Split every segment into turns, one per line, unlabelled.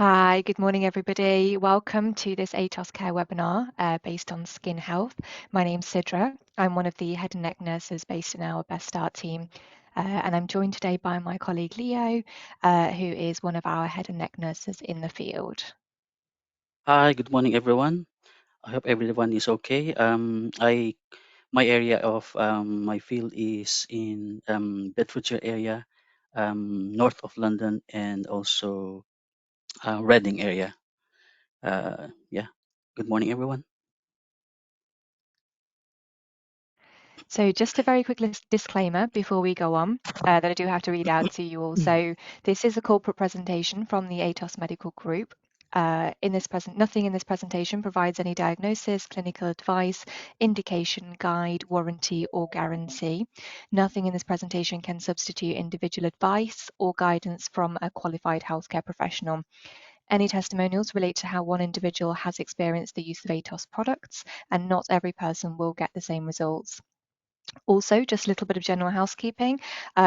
Hi, good morning, everybody. Welcome to this ATOS Care webinar based on skin health. My name's Sidra. I'm one of the head and neck nurses based in our Best Start team. And I'm joined today by my colleague Leo, who is one of our head and neck nurses in the field.
Hi, good morning, everyone. I hope everyone is okay. My area of my field is in Bedfordshire area, north of London, and also Reading area. Yeah. Good morning, everyone.
So just a very quick disclaimer before we go on that I do have to read out to you all. So this is a corporate presentation from the ATOS Medical Group. Nothing in this presentation provides any diagnosis, clinical advice, indication, guide, warranty, or guarantee. Nothing in this presentation can substitute individual advice or guidance from a qualified healthcare professional. Any testimonials relate to how one individual has experienced the use of ATOS products, and not every person will get the same results. Also, just a little bit of general housekeeping.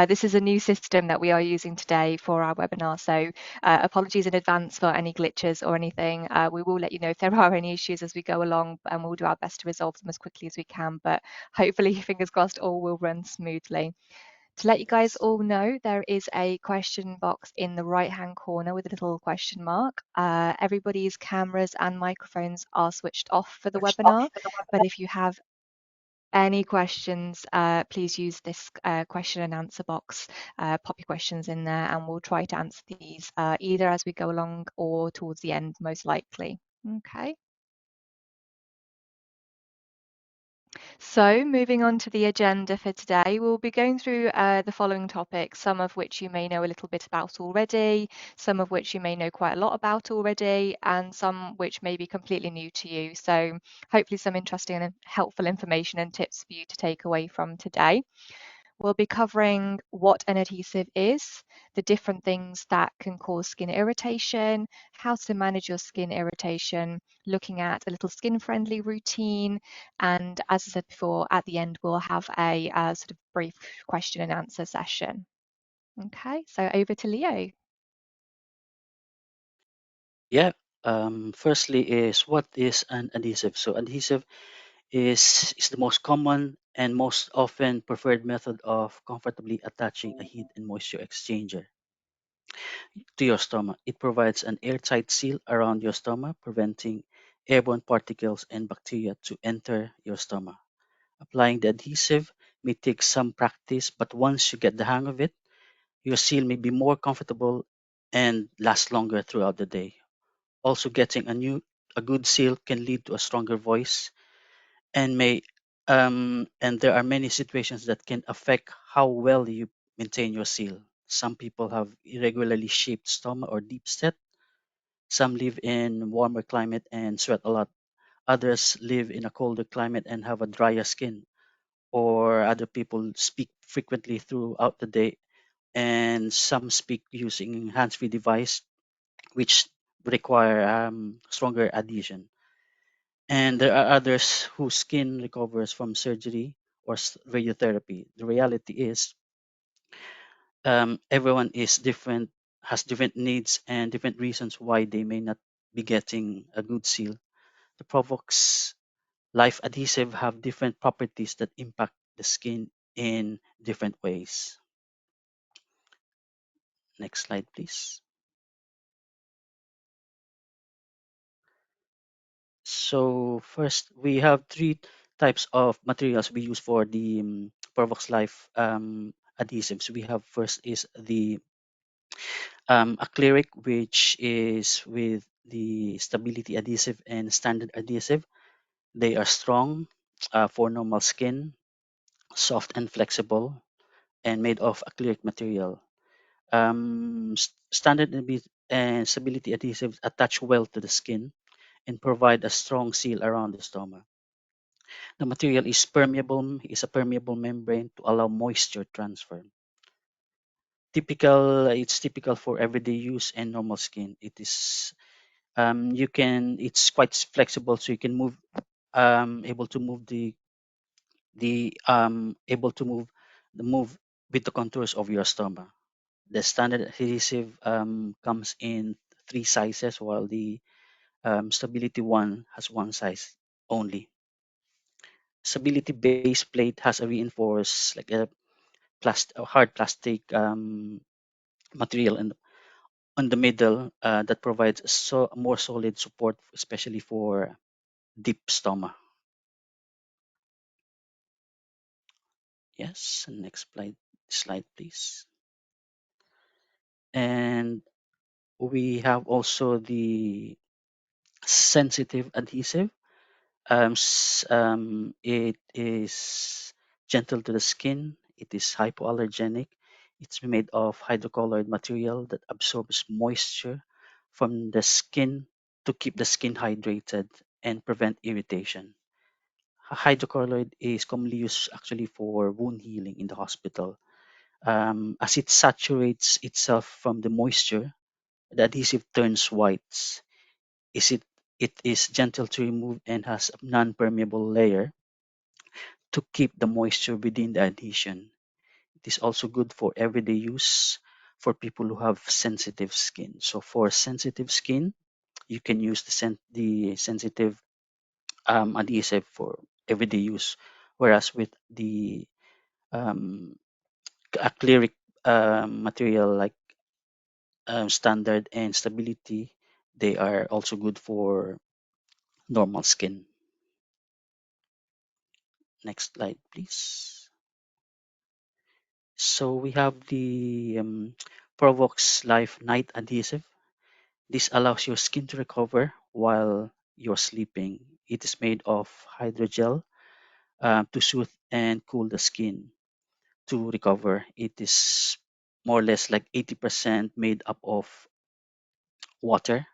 This is a new system that we are using today for our webinar, so apologies in advance for any glitches or anything. We will let you know if there are any issues as we go along, and we'll do our best to resolve them as quickly as we can, but hopefully, fingers crossed, all will run smoothly. To let you guys all know, there is a question box in the right-hand corner with a little question mark. Everybody's cameras and microphones are switched off for the webinar, but if you have any questions, please use this question and answer box. Pop your questions in there and we'll try to answer these either as we go along or towards the end, most likely. Okay. So moving on to the agenda for today, we'll be going through the following topics, some of which you may know a little bit about already, some of which you may know quite a lot about already, and some which may be completely new to you. So hopefully some interesting and helpful information and tips for you to take away from today. We'll be covering what an adhesive is, the different things that can cause skin irritation, how to manage your skin irritation, looking at a little skin-friendly routine, and as I said before, at the end we'll have a sort of brief question and answer session. Okay, so over to Leo.
Yeah. Firstly, is what is an adhesive? So, adhesive is the most common and most often preferred method of comfortably attaching a heat and moisture exchanger to your stomach. It provides an airtight seal around your stomach, preventing airborne particles and bacteria to enter your stomach. Applying the adhesive may take some practice, but once you get the hang of it, your seal may be more comfortable and last longer throughout the day. Also, getting a good seal can lead to a stronger voice and there are many situations that can affect how well you maintain your seal. Some people have irregularly shaped stomach or deep set. Some live in warmer climate and sweat a lot. Others live in a colder climate and have a drier skin. Or other people speak frequently throughout the day, and some speak using hands-free device, which require stronger adhesion. And there are others whose skin recovers from surgery or radiotherapy. The reality is, everyone is different, has different needs and different reasons why they may not be getting a good seal. The Provox Life adhesive have different properties that impact the skin in different ways. Next slide, please. So first, we have three types of materials we use for the Provox Life adhesives. We have first is the acrylic, which is with the stability adhesive and standard adhesive. They are strong for normal skin, soft and flexible, and made of acrylic material. Standard and stability adhesives attach well to the skin and provide a strong seal around the stomach. The material is a permeable membrane to allow moisture transfer. It's typical for everyday use and normal skin. It's quite flexible, so you can able to move able to move with the contours of your stomach. The standard adhesive comes in three sizes, while the stability one has one size only. Stability base plate has a reinforced, like a hard plastic material on the middle that provides more solid support, especially for deep stoma. Yes, next slide, please. And we have also the sensitive adhesive. It is gentle to the skin. It is hypoallergenic. It's made of hydrocolloid material that absorbs moisture from the skin to keep the skin hydrated and prevent irritation. Hydrocolloid is commonly used actually for wound healing in the hospital. As it saturates itself from the moisture, the adhesive turns white. Is it it is gentle to remove and has a non-permeable layer to keep the moisture within the adhesion. It is also good for everyday use for people who have sensitive skin. So for sensitive skin, you can use the sensitive adhesive for everyday use. Whereas with the um, acrylic material like standard and stability, they are also good for normal skin. Next slide, please. So we have the Provox Life Night Adhesive. This allows your skin to recover while you're sleeping. It is made of hydrogel to soothe and cool the skin to recover. It is more or less like 80% made up of water,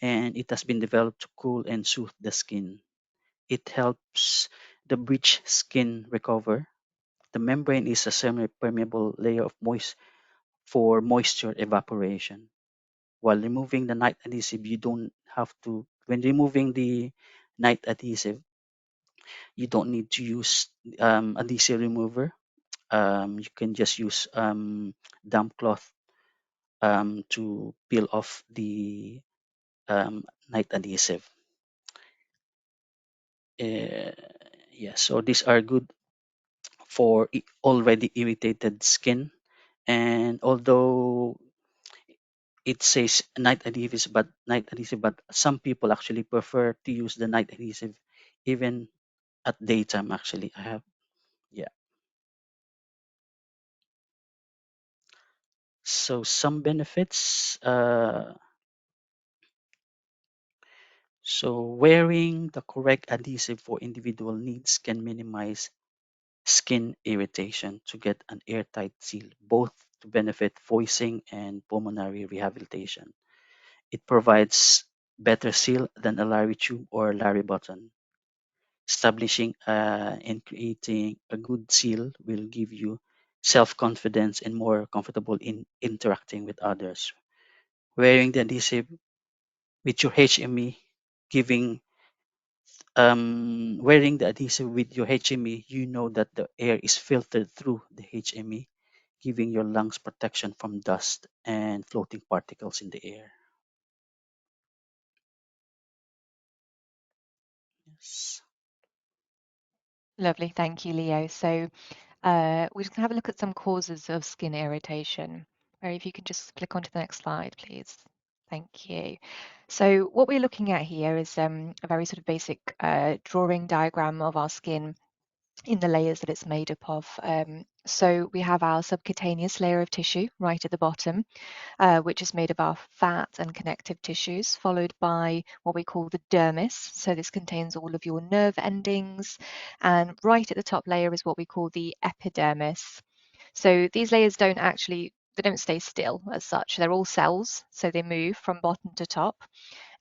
and it has been developed to cool and soothe the skin. It helps the breached skin recover. The membrane is a semi-permeable layer of for moisture evaporation. While removing the night adhesive, you don't have to, when removing the night adhesive, you don't need to use adhesive remover. You can just use damp cloth to peel off the night adhesive. Uh, yeah, so these are good for already irritated skin. And although it says night adhesive, but some people actually prefer to use the night adhesive even at daytime. Actually, I have, yeah. So some benefits. So wearing the correct adhesive for individual needs can minimize skin irritation to get an airtight seal, both to benefit voicing and pulmonary rehabilitation. It provides better seal than a Larry tube or Larry button. Establishing and creating a good seal will give you self-confidence and more comfortable in interacting with others. Wearing the adhesive with your HME, giving wearing the adhesive with your HME, you know that the air is filtered through the HME, giving your lungs protection from dust and floating particles in the air. Yes.
Lovely, thank you, Leo. So we're just going to have a look at some causes of skin irritation. Mary, if you could just click onto the next slide, please. Thank you. So what we're looking at here is a very sort of basic drawing diagram of our skin in the layers that it's made up of. So we have our subcutaneous layer of tissue right at the bottom, which is made of our fat and connective tissues, followed by what we call the dermis. So this contains all of your nerve endings. And right at the top layer is what we call the epidermis. So these layers they don't stay still as such. They're all cells, so they move from bottom to top.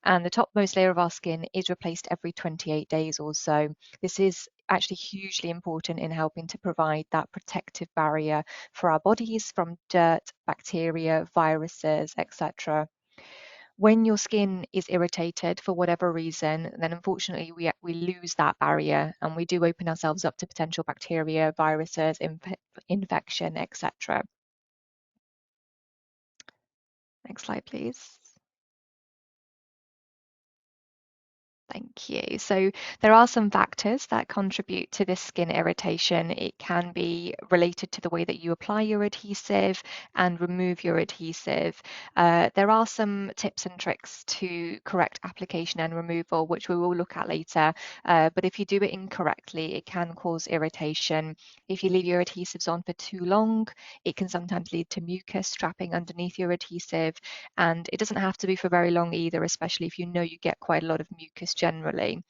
And the topmost layer of our skin is replaced every 28 days or so. This is actually hugely important in helping to provide that protective barrier for our bodies from dirt, bacteria, viruses, etc. When your skin is irritated for whatever reason, then unfortunately we lose that barrier and we do open ourselves up to potential bacteria, viruses, infection, etc. Next slide, please. Thank you. So there are some factors that contribute to this skin irritation. It can be related to the way that you apply your adhesive and remove your adhesive. There are some tips and tricks to correct application and removal, which we will look at later. But if you do it incorrectly, it can cause irritation. If you leave your adhesives on for too long, it can sometimes lead to mucus trapping underneath your adhesive. And it doesn't have to be for very long either, especially if you know you get quite a lot of mucus generally.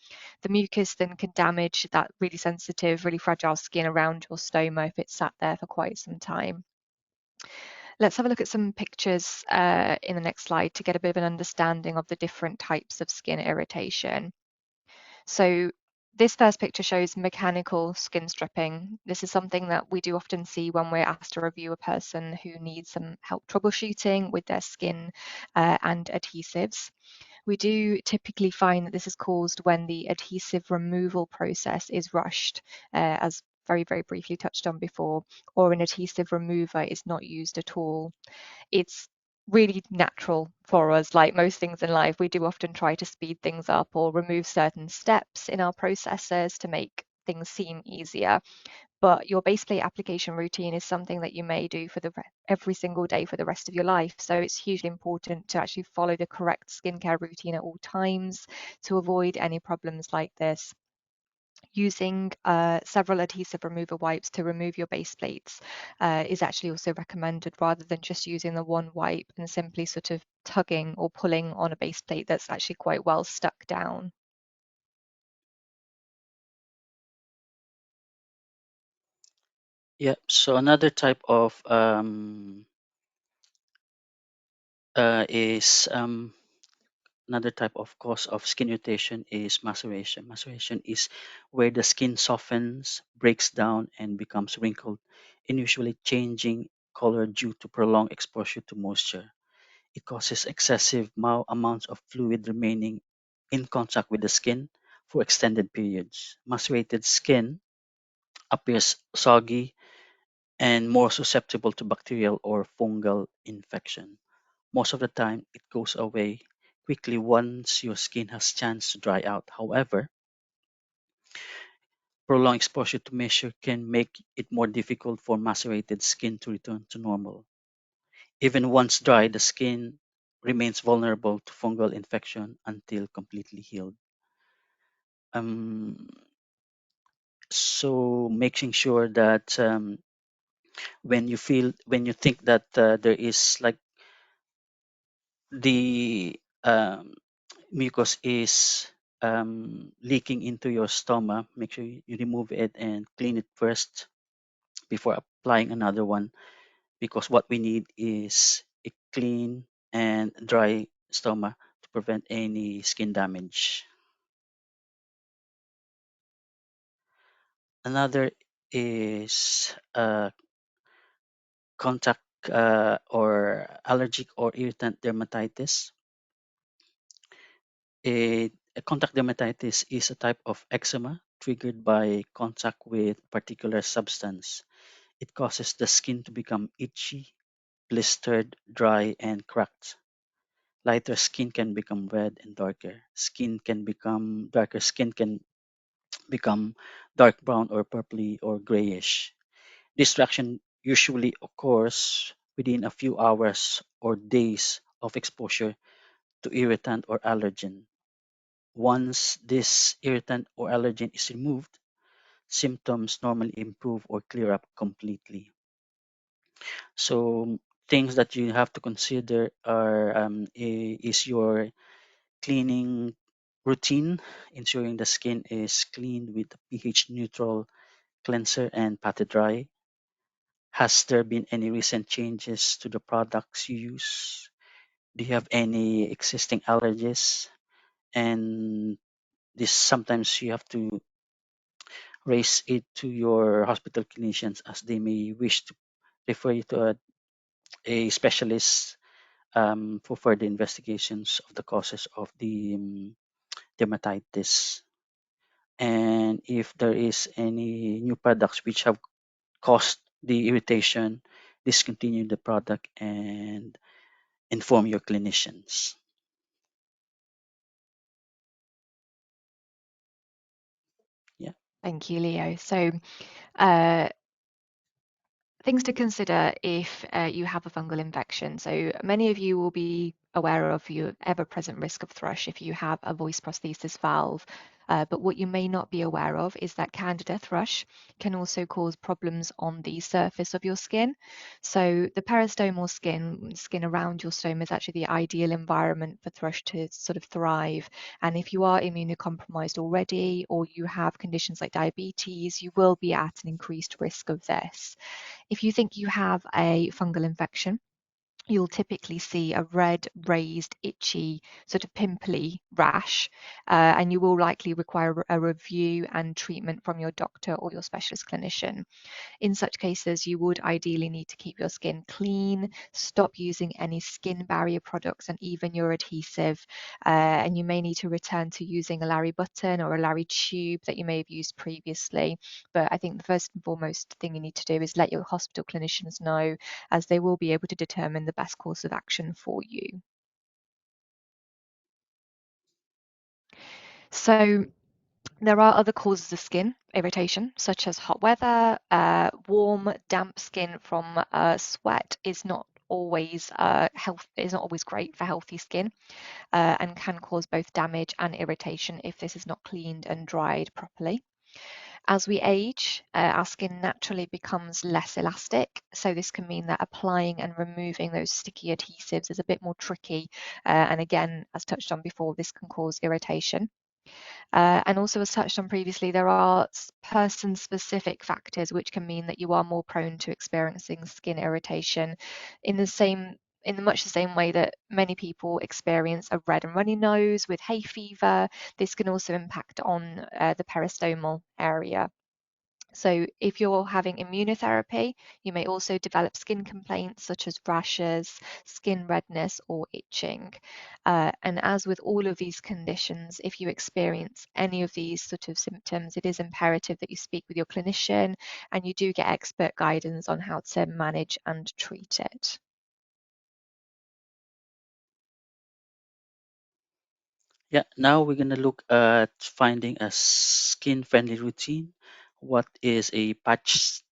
The mucus then can damage that really sensitive, really fragile skin around your stoma if it's sat there for quite some time. Let's have a look at some pictures in the next slide to get a bit of an understanding of the different types of skin irritation. So this first picture shows mechanical skin stripping. This is something that we do often see when we're asked to review a person who needs some help troubleshooting with their skin and adhesives. We do typically find that this is caused when the adhesive removal process is rushed, as very briefly touched on before, or an adhesive remover is not used at all. It's really natural for us. Like most things in life, we do often try to speed things up or remove certain steps in our processes to make things seem easier. But your base plate application routine is something that you may do for every single day for the rest of your life. So it's hugely important to actually follow the correct skincare routine at all times to avoid any problems like this. Using several adhesive remover wipes to remove your base plates is actually also recommended, rather than just using the one wipe and simply sort of tugging or pulling on a base plate that's actually quite well stuck down.
Yeah. So is another type of cause of skin irritation is maceration. Maceration is where the skin softens, breaks down, and becomes wrinkled, and usually changing color due to prolonged exposure to moisture. It causes excessive amounts of fluid remaining in contact with the skin for extended periods. Macerated skin appears soggy and more susceptible to bacterial or fungal infection. Most of the time, it goes away quickly once your skin has chance to dry out. However, prolonged exposure to moisture can make it more difficult for macerated skin to return to normal. Even once dry, the skin remains vulnerable to fungal infection until completely healed. Um, so making sure that when you think that there is like the mucus is leaking into your stomach, make sure you remove it and clean it first before applying another one, because what we need is a clean and dry stomach to prevent any skin damage. Another is contact or allergic or irritant dermatitis. A contact dermatitis is a type of eczema triggered by contact with particular substance. It causes the skin to become itchy, blistered, dry, and cracked. Lighter skin can become red and darker. Skin can become dark brown or purpley or grayish. Distraction usually occurs within a few hours or days of exposure to irritant or allergen. Once this irritant or allergen is removed, symptoms normally improve or clear up completely. So things that you have to consider are is your cleaning routine, ensuring the skin is cleaned with a pH neutral cleanser and patted dry. Has there been any recent changes to the products you use? Do you have any existing allergies? And this sometimes you have to raise it to your hospital clinicians, as they may wish to refer you to a specialist for further investigations of the causes of the dermatitis. And if there is any new products which have caused the irritation, discontinue the product and inform your clinicians.
Thank you, Leo. So, uh, things to consider if you have a fungal infection. So many of you will be aware of your ever-present risk of thrush if you have a voice prosthesis valve. But what you may not be aware of is that Candida thrush can also cause problems on the surface of your skin. So the peristomal skin around your stoma, is actually the ideal environment for thrush to sort of thrive. And if you are immunocompromised already, or you have conditions like diabetes, you will be at an increased risk of this. If you think you have a fungal infection, you'll typically see a red, raised, itchy, sort of pimply rash, and you will likely require a review and treatment from your doctor or your specialist clinician. In such cases, you would ideally need to keep your skin clean, stop using any skin barrier products and even your adhesive, and you may need to return to using a Larry button or a Larry tube that you may have used previously. But I think the first and foremost thing you need to do is let your hospital clinicians know, as they will be able to determine the best course of action for you. So there are other causes of skin irritation, such as hot weather. Warm, damp skin from sweat is not always is not always great for healthy skin, and can cause both damage and irritation if this is not cleaned and dried properly. As we age, our skin naturally becomes less elastic, so this can mean that applying and removing those sticky adhesives is a bit more tricky. And again, as touched on before, this can cause irritation. And also, as touched on previously, there are person-specific factors which can mean that you are more prone to experiencing skin irritation in the much the same way that many people experience a red and runny nose with hay fever. This can also impact on the peristomal area. So if you're having immunotherapy, you may also develop skin complaints such as rashes, skin redness, or itching. And as with all of these conditions, if you experience any of these sort of symptoms, it is imperative that you speak with your clinician and you do get expert guidance on how to manage and treat it.
Yeah, now we're gonna look at finding a skin-friendly routine. What is a patch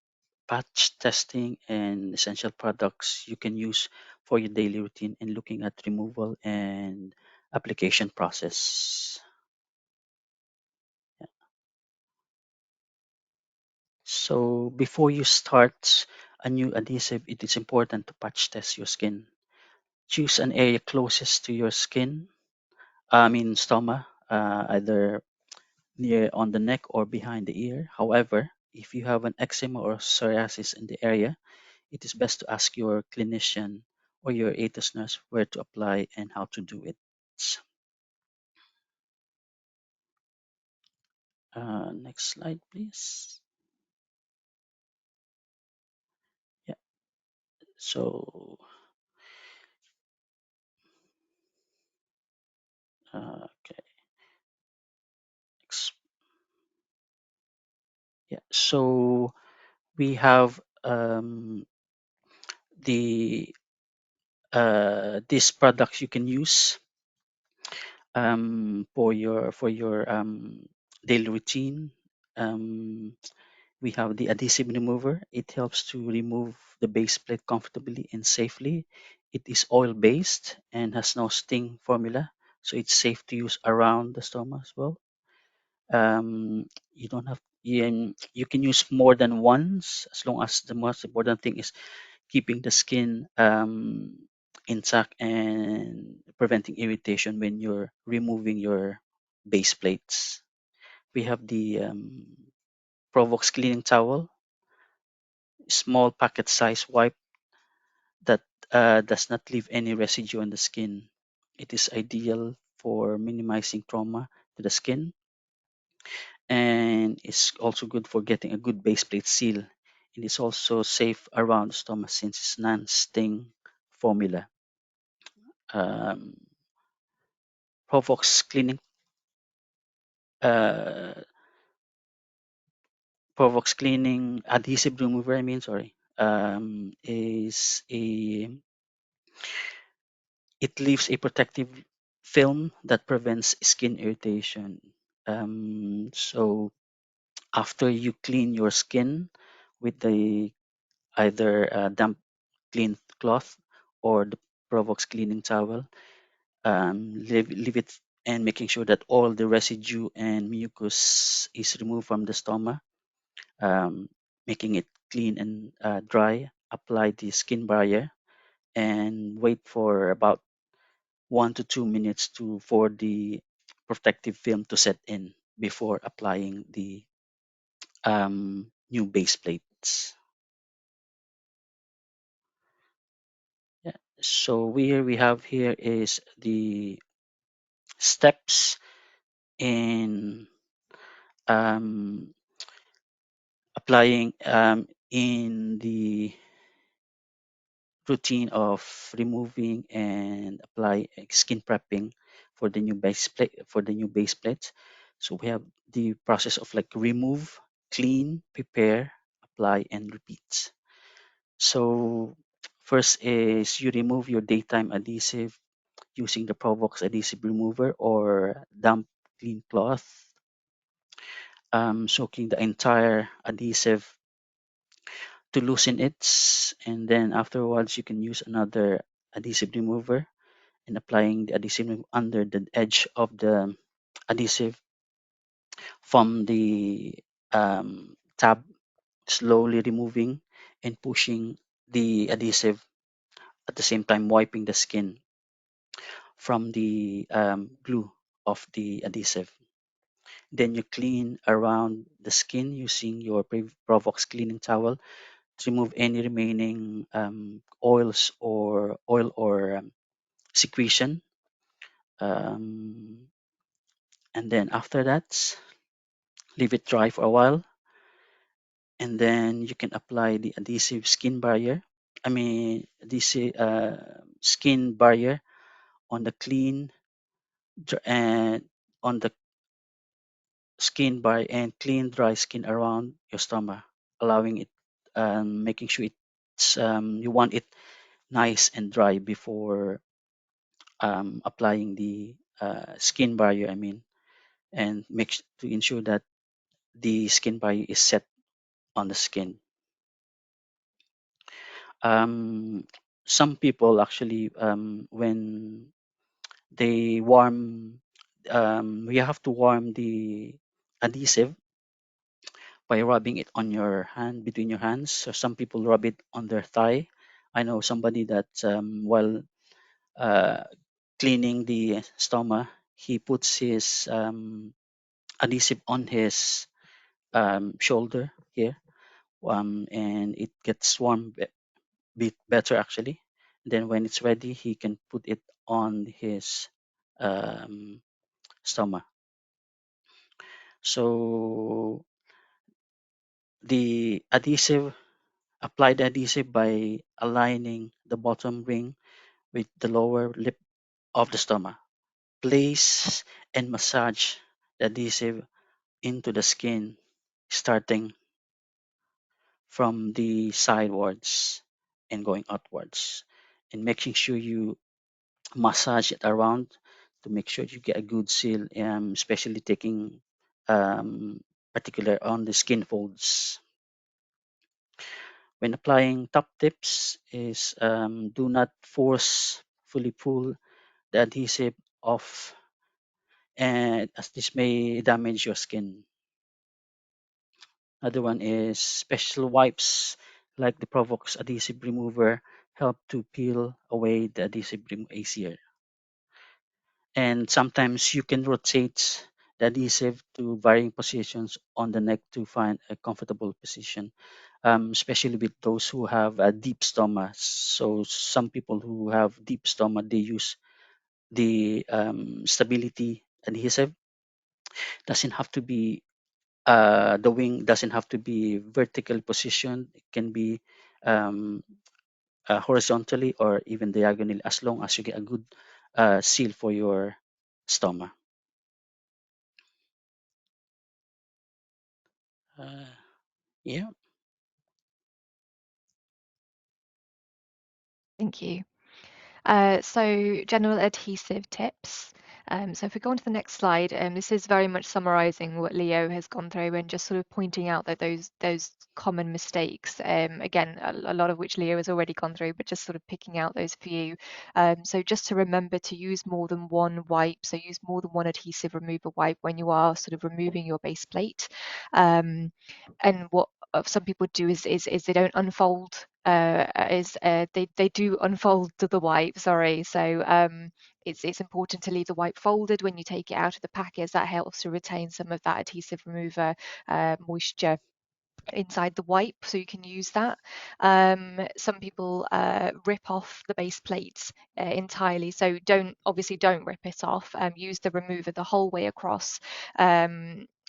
testing and essential products you can use for your daily routine, and looking at removal and application process. Yeah. So before you start a new adhesive, it is important to patch test your skin. Choose an area closest to your skin, I mean stoma, either near on the neck or behind the ear. However, if you have an eczema or psoriasis in the area, it is best to ask your clinician or your ATOS nurse where to apply and how to do it. Next slide, please. Yeah. So, okay. ex- Yeah. So we have the these products you can use for your daily routine. Um, we have the adhesive remover. It helps to remove the base plate comfortably and safely. It is oil based and has no sting formula, so it's safe to use around the stoma as well. You don't have you can use more than once, as long as the most important thing is keeping the skin intact and preventing irritation when you're removing your base plates. We have the Provox cleaning towel, small packet size wipe that does not leave any residue on the skin. It is ideal for minimizing trauma to the skin, and it's also good for getting a good base plate seal. It is also safe around the stomach since it's non-sting formula. Um, Provox cleaning uh, Provox cleaning adhesive remover. I mean, sorry, is a it leaves a protective film that prevents skin irritation. So after you clean your skin with the either damp clean cloth or the Provox cleaning towel. Leave it and making sure that all the residue and mucus is removed from the stomach, um, making it clean and dry. Apply the skin barrier and wait for about 1 to 2 minutes for the protective film to set in before applying the new base plates. Yeah. So we have here is the steps in um, applying in the routine of removing and apply skin prepping for the new base plate. So we have the process of like remove, clean, prepare, apply, and repeat. So first is you remove your daytime adhesive using the Provox adhesive remover or damp clean cloth, soaking the entire adhesive to loosen it, and then afterwards you can use another adhesive remover and applying the adhesive under the edge of the adhesive from the tab, slowly removing and pushing the adhesive at the same time wiping the skin from the glue of the adhesive. Then you clean around the skin using your Provox cleaning towel to remove any remaining oil or secretion. Um, and then after that, leave it dry for a while, and then you can apply the adhesive skin barrier. I mean, adhesive skin barrier on the and on the skin bar and clean dry skin around your stomach, allowing it, making sure it's you want it nice and dry before applying the skin barrier. I mean, and to ensure that the skin barrier is set on the skin. Um, some people actually, when they warm, we have to warm the adhesive by rubbing it on your hand, between your hands. So some people rub it on their thigh. I know somebody that while uh, cleaning the stoma, he puts his adhesive on his shoulder here, and it gets warm bit better actually. Then when it's ready, he can put it on his um, stoma. So the adhesive, apply the adhesive by aligning the bottom ring with the lower lip of the stoma. Place and massage the adhesive into the skin, starting from the sidewards and going outwards, and making sure you massage it around to make sure you get a good seal, especially taking um, particular on the skin folds. When applying top tips is do not forcefully pull the adhesive off, and as this may damage your skin. Another one is special wipes like the Provox adhesive remover help to peel away the adhesive easier. And sometimes you can rotate the adhesive to varying positions on the neck to find a comfortable position, especially with those who have a deep stomach. So some people who have deep stomach, they use the stability adhesive. Doesn't have to be the wing doesn't have to be vertical positioned. It can be um, horizontally or even diagonally, as long as you get a good seal for your stomach. Uh, yeah.
Thank you. So general adhesive tips. So if we go on to the next slide, this is very much summarizing what Leo has gone through and just sort of pointing out that those common mistakes, again, a lot of which Leo has already gone through, but just sort of picking out those few. So just to remember to use more than one wipe, so use more than one adhesive remover wipe when you are sort of removing your base plate. And what some people do is they don't unfold they do unfold the wipe, sorry. So it's important to leave the wipe folded when you take it out of the package. That helps to retain some of that adhesive remover moisture inside the wipe, so you can use that. Some people rip off the base plates entirely, so obviously don't rip it off. Use the remover the whole way across.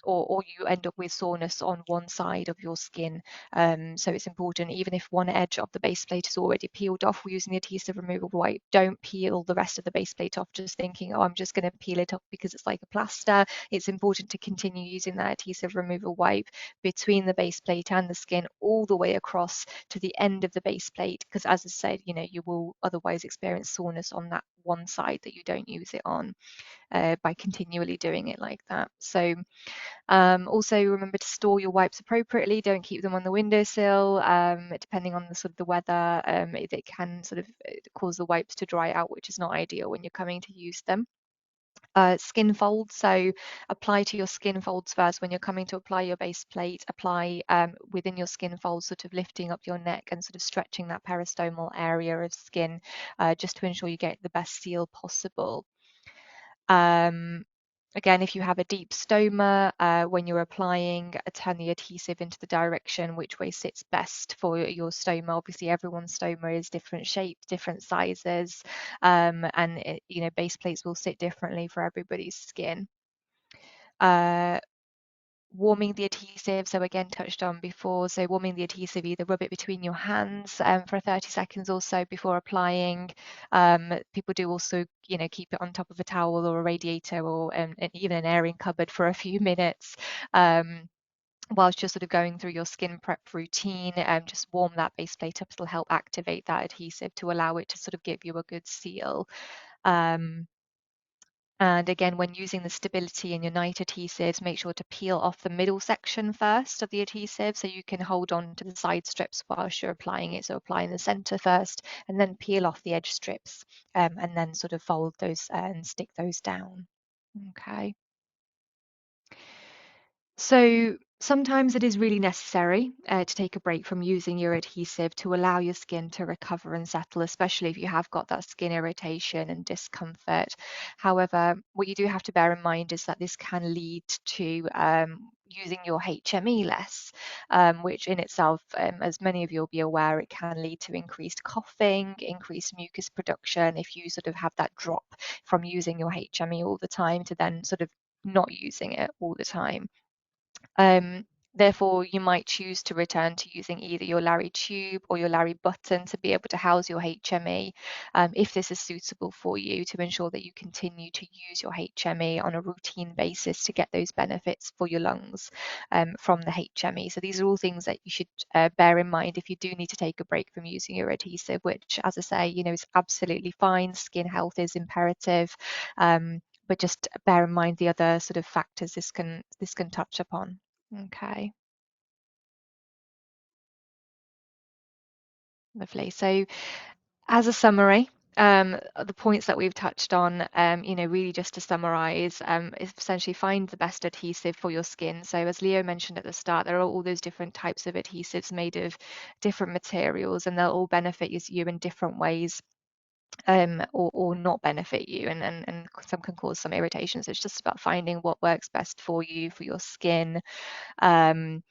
Or you end up with soreness on one side of your skin. So it's important, even if one edge of the base plate is already peeled off using the adhesive removal wipe, don't peel the rest of the base plate off just thinking, oh, I'm just going to peel it off because it's like a plaster. It's important to continue using that adhesive removal wipe between the base plate and the skin all the way across to the end of the base plate, because as I said, you will otherwise experience soreness on that one side that you don't use it on by continually doing it like that. So also remember to store your wipes appropriately. Don't keep them on the windowsill. Depending on the sort of the weather, it can sort of cause the wipes to dry out, which is not ideal when you're coming to use them. Skin folds, so apply to your skin folds first when you're coming to apply your base plate. Apply within your skin folds, sort of lifting up your neck and sort of stretching that peristomal area of skin just to ensure you get the best seal possible. Again, if you have a deep stoma, when you're applying, turn the adhesive into the direction which way sits best for your stoma. Obviously, everyone's stoma is different shapes, different sizes, and base plates will sit differently for everybody's skin. Warming the adhesive, so again touched on before, so warming the adhesive, either rub it between your hands for 30 seconds or so before applying. People do also keep it on top of a towel or a radiator or even an airing cupboard for a few minutes whilst you're sort of going through your skin prep routine. Just warm that base plate up. It'll help activate that adhesive to allow it to sort of give you a good seal. And again, when using the stability and unite adhesives, make sure to peel off the middle section first of the adhesive so you can hold on to the side strips whilst you're applying it. So apply in the center first and then peel off the edge strips and then sort of fold those and stick those down. Okay. So sometimes it is really necessary to take a break from using your adhesive to allow your skin to recover and settle, especially if you have got that skin irritation and discomfort. However, what you do have to bear in mind is that this can lead to using your HME less, which in itself, as many of you will be aware, it can lead to increased coughing, increased mucus production if you sort of have that drop from using your HME all the time to then sort of not using it all the time. Therefore, you might choose to return to using either your Larry tube or your Larry button to be able to house your HME, if this is suitable for you, to ensure that you continue to use your HME on a routine basis to get those benefits for your lungs from the HME. So these are all things that you should bear in mind if you do need to take a break from using your adhesive, which, as I say, is absolutely fine. Skin health is imperative. But just bear in mind the other sort of factors this can touch upon. Okay, lovely. So as a summary, the points that we've touched on, really just to summarize, is essentially find the best adhesive for your skin. So as Leo mentioned at the start, there are all those different types of adhesives made of different materials, and they'll all benefit you in different ways. Or not benefit you, and some can cause some irritation. So it's just about finding what works best for you, for your skin. Um,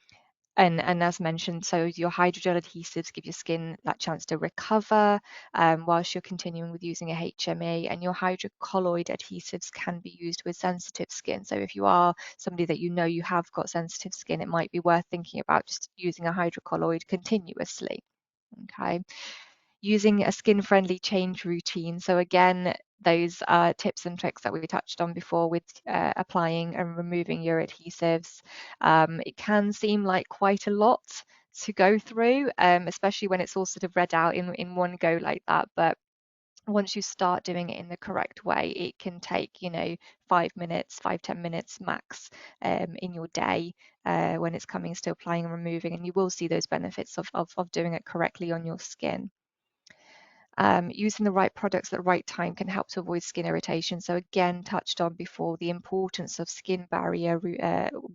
and as mentioned, so your hydrogel adhesives give your skin that chance to recover whilst you're continuing with using a HMA, and your hydrocolloid adhesives can be used with sensitive skin. So if you are somebody that you have got sensitive skin, it might be worth thinking about just using a hydrocolloid continuously. Okay. Using a skin-friendly change routine. So again, those tips and tricks that we touched on before with applying and removing your adhesives. It can seem like quite a lot to go through, especially when it's all sort of read out in one go like that. But once you start doing it in the correct way, it can take, 5 minutes, 5, 10 minutes max in your day when it's coming to applying and removing, and you will see those benefits of doing it correctly on your skin. Using the right products at the right time can help to avoid skin irritation. So again, touched on before, the importance of skin barrier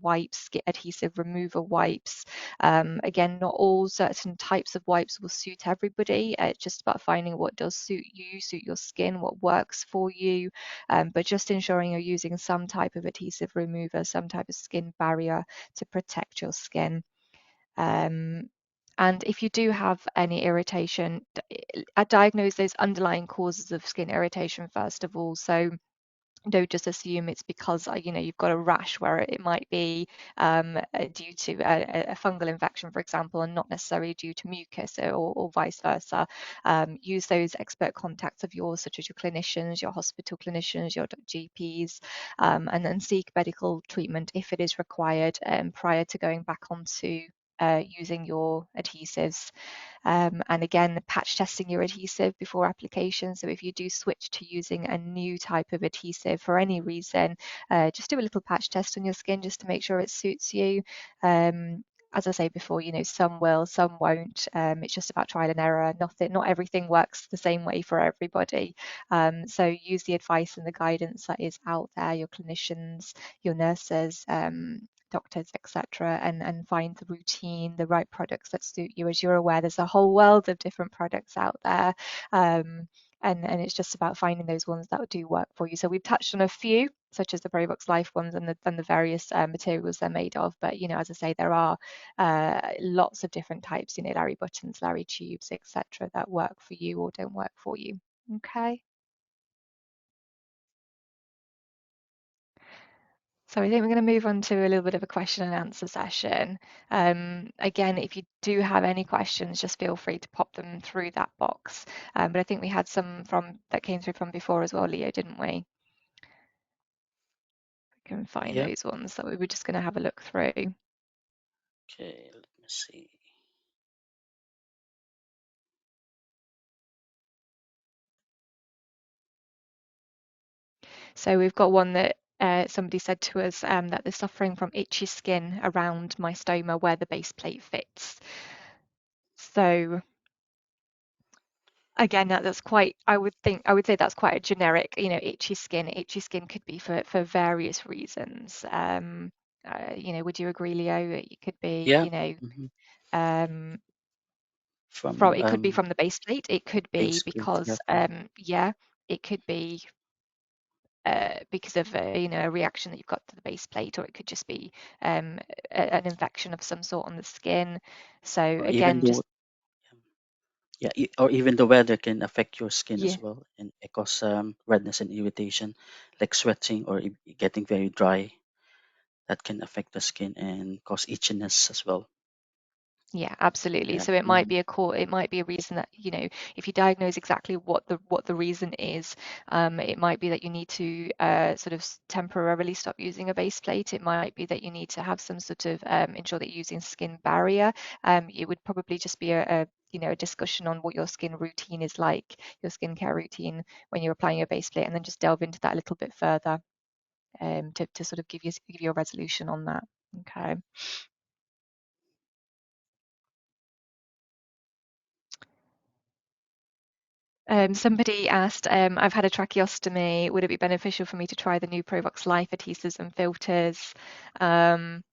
wipes, skin adhesive remover wipes. Again, not all certain types of wipes will suit everybody. It's just about finding what does suit you, suit your skin, what works for you. But just ensuring you're using some type of adhesive remover, some type of skin barrier to protect your skin. Um, and if you do have any irritation, diagnose those underlying causes of skin irritation first of all. So don't just assume it's because you've got a rash, where it might be due to a fungal infection, for example, and not necessarily due to mucus, or vice versa. Use those expert contacts of yours, such as your clinicians, your hospital clinicians, your GPs, and then seek medical treatment if it is required prior to going back onto using your adhesives. And again, patch testing your adhesive before application. So if you do switch to using a new type of adhesive for any reason, just do a little patch test on your skin just to make sure it suits you. As I say before, some will, some won't. It's just about trial and error. Not everything works the same way for everybody. So use the advice and the guidance that is out there, your clinicians, your nurses, doctors, etc., and find the routine, the right products that suit you. As you're aware, there's a whole world of different products out there. And it's just about finding those ones that do work for you. So we've touched on a few, such as the Provox Life ones and the various materials they're made of. But as I say, there are lots of different types, Larry buttons, Larry tubes, etc., that work for you or don't work for you. Okay. So I think we're going to move on to a little bit of a question and answer session. Again, if you do have any questions, just feel free to pop them through that box. But I think we had some from that came through from before as well, Leo, didn't we? We can find
Yep.
those ones. So we were just going to have a look through.
Okay, let me see.
So we've got one that somebody said to us that they're suffering from itchy skin around my stoma where the base plate fits. So again, that's quite, I would say that's quite a generic, itchy skin. Itchy skin could be for various reasons. Would you agree, Leo? It could be,
Yeah. hmm
um, from
From
it could be from the base plate. It could be
base plate.
because,
Yep.
yeah, it could be because of a reaction that you've got to the base plate, or it could just be an infection of some sort on the skin. So
Or even
again, just
though, yeah, or even the weather can affect your skin
yeah.
as well, and it cause redness and irritation, like sweating or getting very dry. That can affect the skin and cause itchiness as well.
Yeah, absolutely.
Yeah.
So it might be it might be a reason that, if you diagnose exactly what the reason is, it might be that you need to sort of temporarily stop using a base plate. It might be that you need to have some sort of ensure that you're using skin barrier. It would probably just be a discussion on what your skin routine is like, your skincare routine when you're applying your base plate, and then just delve into that a little bit further to sort of give you a resolution on that. Okay. Somebody asked, I've had a tracheostomy. Would it be beneficial for me to try the new Provox Life adhesives and filters? Um,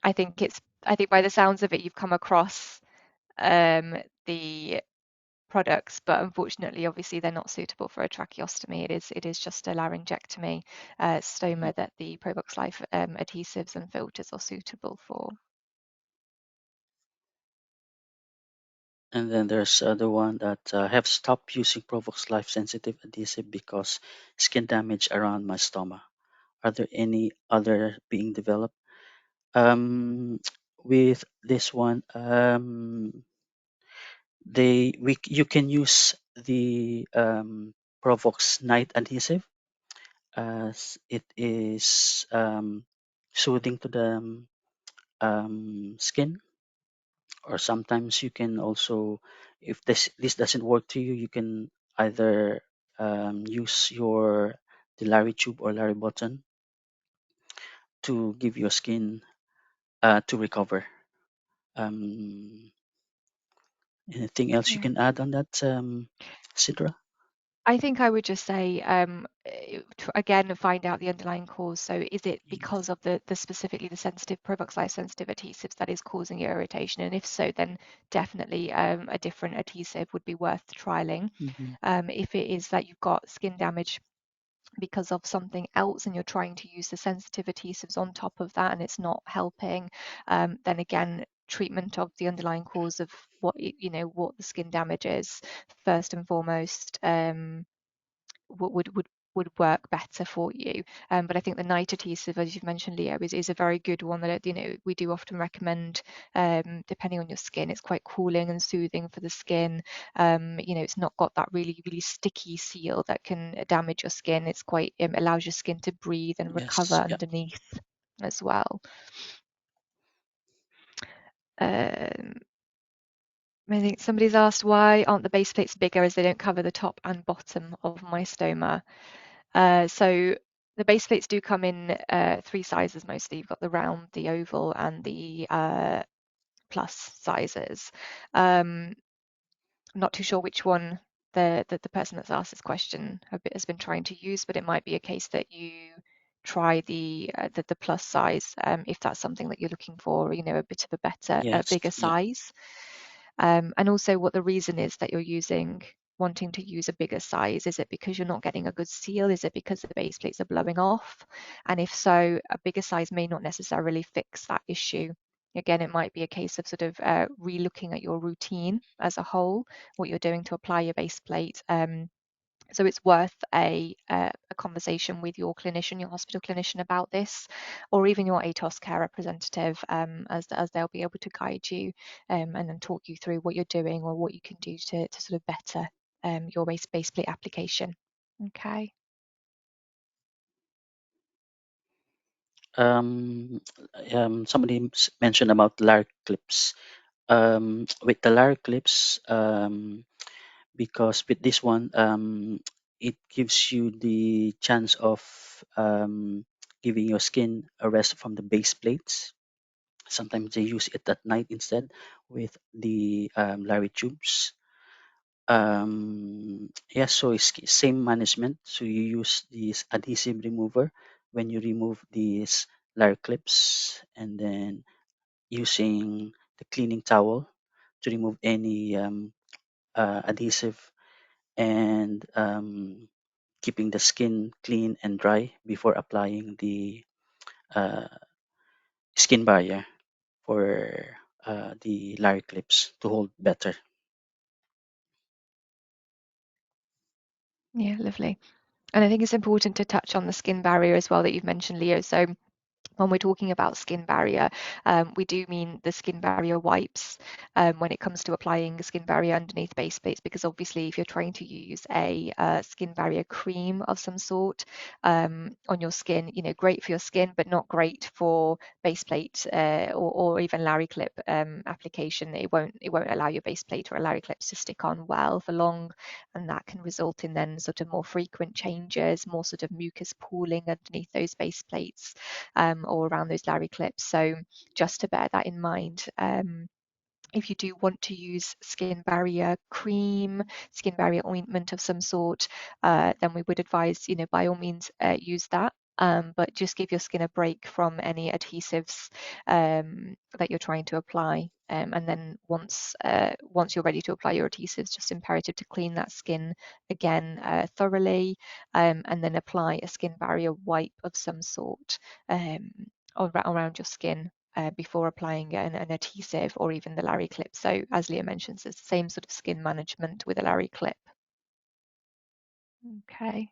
I think by the sounds of it, you've come across the products, but unfortunately, obviously, they're not suitable for a tracheostomy. It is just a laryngectomy
Mhm.
stoma that the Provox Life adhesives and filters are suitable for.
And then there's the one that have stopped using Provox Life Sensitive Adhesive because skin damage around my stomach. Are there any other being developed? Um, with this one, you can use the Provox Night Adhesive, as it is soothing to the skin. Or sometimes you can also, if this doesn't work to you, you can either use your the Larry tube or Larry button to give your skin to recover. Um, Anything else you
Yeah.
can add on that, Sidra?
I think I would just say, again, find out the underlying cause. So is it because of the specifically the sensitive peroxide sensitive adhesives that is causing your irritation? And if so, then definitely a different adhesive would be worth trialing.
Mm-hmm.
If it is that you've got skin damage because of something else and you're trying to use the sensitive adhesives on top of that and it's not helping, then again, treatment of the underlying cause of what the skin damage is first and foremost, would work better for you. But I think the night adhesive, as you've mentioned, Leo, is a very good one that we do often recommend. Depending on your skin, it's quite cooling and soothing for the skin. It's not got that really sticky seal that can damage your skin. It's quite allows your skin to breathe and recover
Yes. Yeah.
underneath as well. Um, I think somebody's asked why aren't the base plates bigger as they don't cover the top and bottom of my stoma. So the base plates do come in three sizes mostly. You've got the round, the oval, and the plus sizes. I'm not too sure which one the person that's asked this question has been trying to use, but it might be a case that you try the plus size if that's something that you're looking for, a bit of a
Yes.
bigger
Yeah.
size. And also what the reason is that you're wanting to use a bigger size. Is it because you're not getting a good seal? Is it because the base plates are blowing off? And if so, a bigger size may not necessarily fix that issue. Again, it might be a case of sort of re-looking at your routine as a whole, what you're doing to apply your base plate. So it's worth a conversation with your clinician, your hospital clinician about this, or even your ATOS care representative, as they'll be able to guide you and then talk you through what you're doing or what you can do to sort of better your base plate application. Okay.
Um, Somebody mentioned about Larry clips. With the Larry clips, because with this one, it gives you the chance of giving your skin a rest from the base plates. Sometimes they use it at night instead with the Larry tubes. Yeah, so it's same management. So you use this adhesive remover when you remove these Larry clips, and then using the cleaning towel to remove any adhesive, and keeping the skin clean and dry before applying the uh, skin barrier for the Larry clips to hold better.
Yeah, lovely. And I think it's important to touch on the skin barrier as well that you've mentioned, Leo. So when we're talking about skin barrier, we do mean the skin barrier wipes when it comes to applying a skin barrier underneath base plates, because obviously if you're trying to use a skin barrier cream of some sort on your skin, great for your skin, but not great for base plate or even Larry clip application. It won't allow your base plate or a Larry clips to stick on well for long, and that can result in then sort of more frequent changes, more sort of mucus pooling underneath those base plates or around those Larry clips. So just to bear that in mind. If you do want to use skin barrier cream, skin barrier ointment of some sort, then we would advise, by all means, use that. But just give your skin a break from any adhesives that you're trying to apply. And then once you're ready to apply your adhesives, just imperative to clean that skin again thoroughly, and then apply a skin barrier wipe of some sort around your skin before applying an adhesive or even the Larry clip. So as Leah mentions, it's the same sort of skin management with a Larry clip. Okay,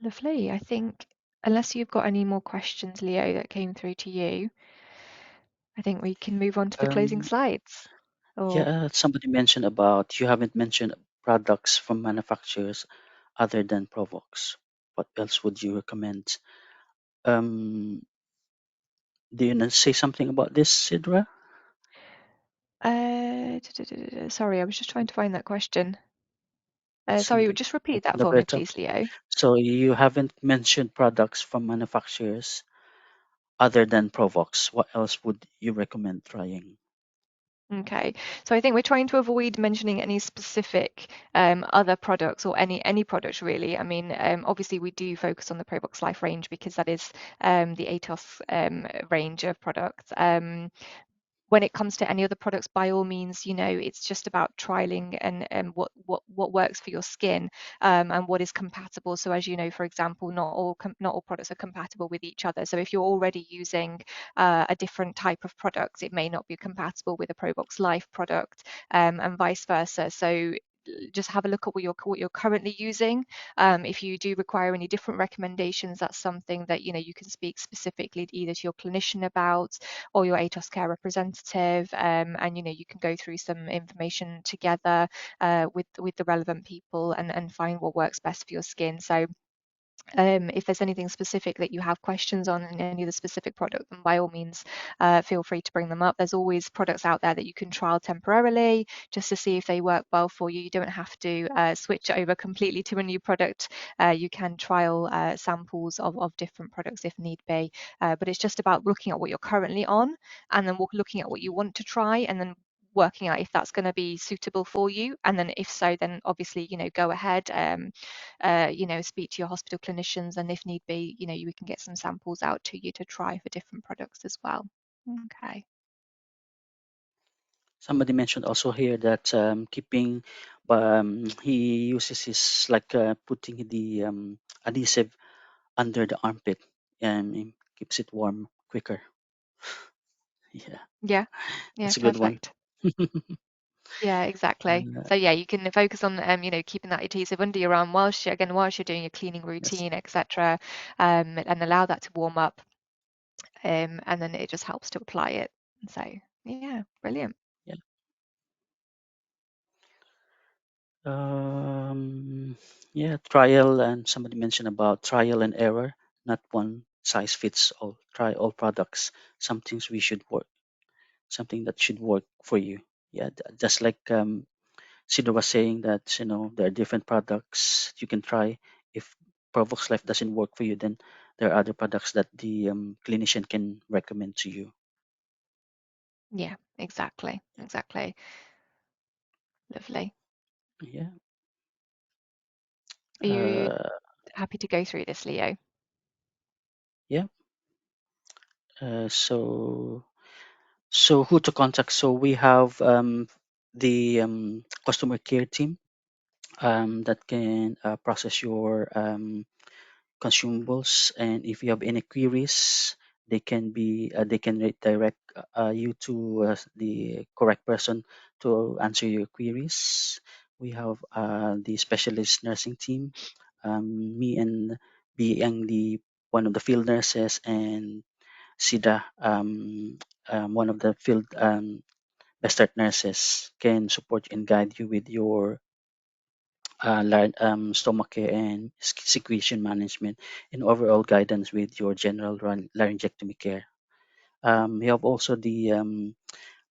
lovely. I think unless you've got any more questions, Leo, that came through to you, I think we can move on to the closing
Um,
slides. Or
yeah, somebody mentioned about you haven't mentioned products from manufacturers other than Provox. What else would you recommend? Do you want to say something about this, Sidra?
Sorry, I was just trying to find that question. Sorry,
Sige,
just repeat that for me,
diretso.
please, Leo.
So you haven't mentioned products from manufacturers other than Provox. What else would you recommend trying?
Okay, so I think we're trying to avoid mentioning any specific other products or any products really. I mean, obviously we do focus on the Probox Life range because that is the ATOS range of products. When it comes to any other products, by all means, it's just about trialing and what works for your skin and what is compatible. So as you know, for example, not all products are compatible with each other. So if you're already using a different type of product, it may not be compatible with a Probox Life product, and vice versa. So just have a look at what you're currently using. If you do require any different recommendations, that's something that you can speak specifically either to your clinician about or your ATOS care representative, and you can go through some information together with the relevant people and find what works best for your skin. So if there's anything specific that you have questions on in any of the specific product, then by all means, feel free to bring them up. There's always products out there that you can trial temporarily just to see if they work well for you. You don't have to switch over completely to a new product. You can trial samples of different products if need be. But it's just about looking at what you're currently on and then looking at what you want to try and then working out if that's going to be suitable for you, and then if so, then obviously go ahead, speak to your hospital clinicians, and if need be, we can get some samples out to you to try for different products as well. Okay.
Somebody mentioned also here that keeping, he uses his like putting the adhesive under the armpit and it keeps it warm quicker. Yeah,
Yeah, yeah,
that's a good one.
perfect. Yeah, exactly.
Uh,
So yeah, you can focus on keeping that adhesive under your arm whilst you're doing your cleaning
yes,
routine, etc., and allow that to warm up, and then it just helps to apply it. So yeah, brilliant.
yeah. Um, yeah, trial and somebody mentioned about trial and error, not one size fits all. Try all products. Some things we should work, something that should work for you. Yeah, just like Sido was saying that there are different products you can try. If Provox Life doesn't work for you, then there are other products that the clinician can recommend to you.
Yeah, exactly. Lovely.
Yeah.
Are you
Uh,
happy to go through this, Leo?
yeah. So who to contact? So we have the customer care team that can process your consumables, and if you have any queries, they can redirect you to the correct person to answer your queries. We have the specialist nursing team, me and being the one of the field nurses, and Sida, one of the field best nurses, can support and guide you with your stomach care and secretion management and overall guidance with your general laryngectomy care. We have also the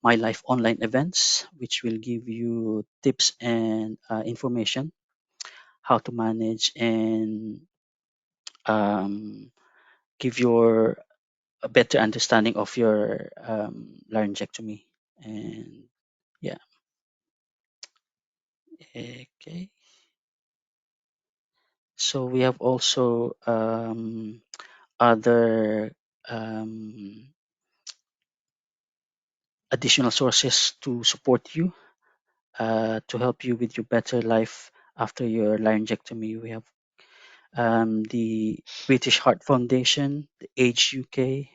My Life online events, which will give you tips and information how to manage and um, give your a better understanding of your laryngectomy. And yeah, okay. So we have also other um, additional sources to support you, to help you with your better life after your laryngectomy. We have the British Heart Foundation, the Age UK,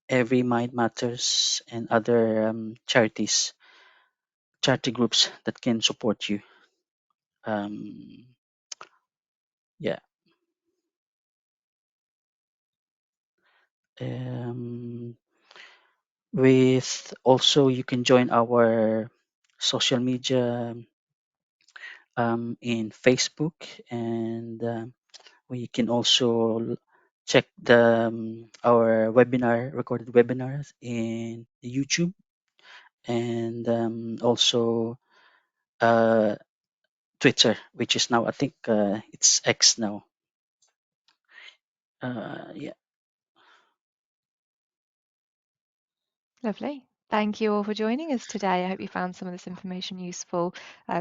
Every Mind Matters, and other charity groups that can support you. Um, yeah. Um, with also, you can join our social media in Facebook, and we can also check the our webinar recorded webinars in YouTube, and also uh, Twitter, which is now, I think, it's X now. Yeah,
Lovely. Thank you all for joining us today. I hope you found some of this information useful.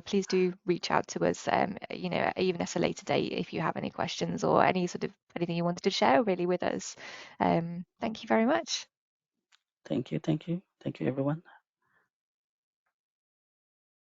Please do reach out to us, even at a later date if you have any questions or any sort of anything you wanted to share really with us. Thank you very much.
thank you, thank you, thank you, everyone.